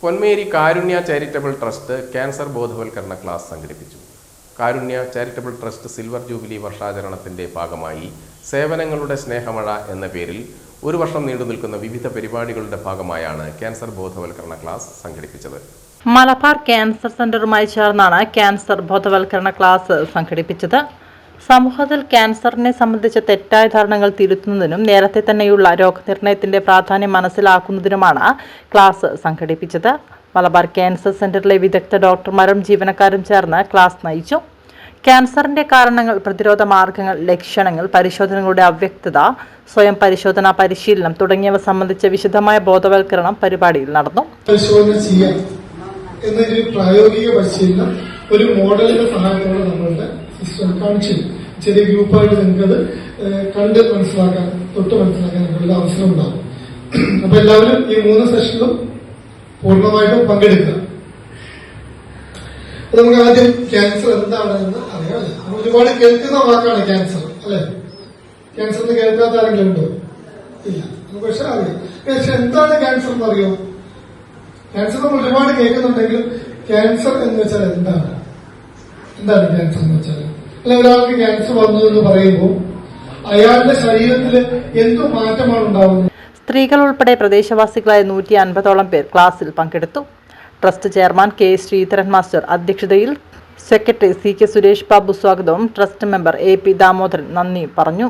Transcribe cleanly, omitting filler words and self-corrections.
പൊന്മേരി കാരുണ്യ charitable trust cancer ബോധവൽക്കരണ class സംഘടിപ്പിച്ചു. കാരുണ്യ charitable trust silver jubilee വർഷാചരണത്തിന്റെ ഭാഗമായി സേവനങ്ങളുടെ സ്നേഹമഴ എന്ന പേരിൽ ഒരു വർഷം നീണ്ടുനിൽക്കുന്ന വിവിധ പരിപാടികളുടെ ഭാഗമായാണ് ക്യാൻസർ ബോധവൽക്കരണ ക്ലാസ് സംഘടിപ്പിച്ചത്. മലബാർ ക്യാൻസർ സെന്ററുമായി ചേർന്നാണ് ക്യാൻസർ ബോധവൽക്കരണ ക്ലാസ് സംഘടിപ്പിച്ചത്. സമൂഹത്തിൽ ക്യാൻസറിനെ സംബന്ധിച്ച തെറ്റായ ധാരണകൾ തിരുത്തുന്നതിനും നേരത്തെ തന്നെയുള്ള രോഗനിർണയത്തിന്റെ പ്രാധാന്യം മനസ്സിലാക്കുന്നതിനുമാണ് ക്ലാസ് സംഘടിപ്പിച്ചത്. മലബാർ ക്യാൻസർ സെന്ററിലെ വിദഗ്ധ ഡോക്ടർമാരും ജീവനക്കാരും ചേർന്ന് ക്ലാസ് നയിച്ചു. ക്യാൻസറിന്റെ കാരണങ്ങൾ, പ്രതിരോധ മാർഗങ്ങൾ, ലക്ഷണങ്ങൾ, പരിശോധനകളുടെ അവ്യക്തത, സ്വയം പരിശോധനാ പരിശീലനം തുടങ്ങിയവ സംബന്ധിച്ച വിശദമായ ബോധവൽക്കരണം പരിപാടിയിൽ നടന്നു. എന്നൊരു പ്രായോഗിക പരിശീലനം ഒരു മോഡലിന്റെ സഹായത്തോടെ നമ്മളുടെ സിസ്റ്റം കാണിച്ചു. ചെറിയ ഗ്രൂപ്പായിട്ട് നിങ്ങൾക്കത് കണ്ട് മനസ്സിലാക്കാൻ, തൊട്ട് മനസ്സിലാക്കാൻ നിങ്ങളുടെ അവസരം ഉണ്ടാകും. അപ്പൊ എല്ലാവരും ഈ 3 സെഷനിലും പൂർണ്ണമായിട്ടും പങ്കെടുക്കുക. നമുക്ക് ആദ്യം ക്യാൻസർ എന്താണെന്ന് അറിയാം. നമ്മൾ ഒരുപാട് കേൾക്കുന്ന വാക്കാണ് ക്യാൻസർ, അല്ലെ? ക്യാൻസർ എന്ന് കേൾക്കാത്ത ആരെങ്കിലും ഉണ്ടോ? ഇല്ല. നമുക്ക് പക്ഷെ അറിയാം. പക്ഷെ എന്താണ് ക്യാൻസർ എന്ന് അറിയോ? ക്യാൻസർ നമ്മൾ ഒരുപാട് കേൾക്കുന്നുണ്ടെങ്കിലും ക്യാൻസർ എന്ന് വെച്ചാൽ എന്താണ് ക്യാൻസർ എന്ന് വെച്ചാൽ? അല്ലെ, ഒരാൾക്ക് ക്യാൻസർ വന്നു എന്ന് പറയുമ്പോൾ അയാളുടെ ശരീരത്തിൽ എന്തു മാറ്റമാണ് ഉണ്ടാവുന്നത്? സ്ത്രീകൾ ഉൾപ്പെടെ പ്രദേശവാസികളായ 150ഓളം പേർ ക്ലാസ്സിൽ പങ്കെടുത്തു. Trust chairman K Sreedharan master അധ്യക്ഷതയിൽ, സെക്രട്ടറി CK സുരേഷ് ബാബു സ്വാഗതവും ട്രസ്റ്റ് മെമ്പർ AP ദാമോദരൻ നന്ദി പറഞ്ഞു.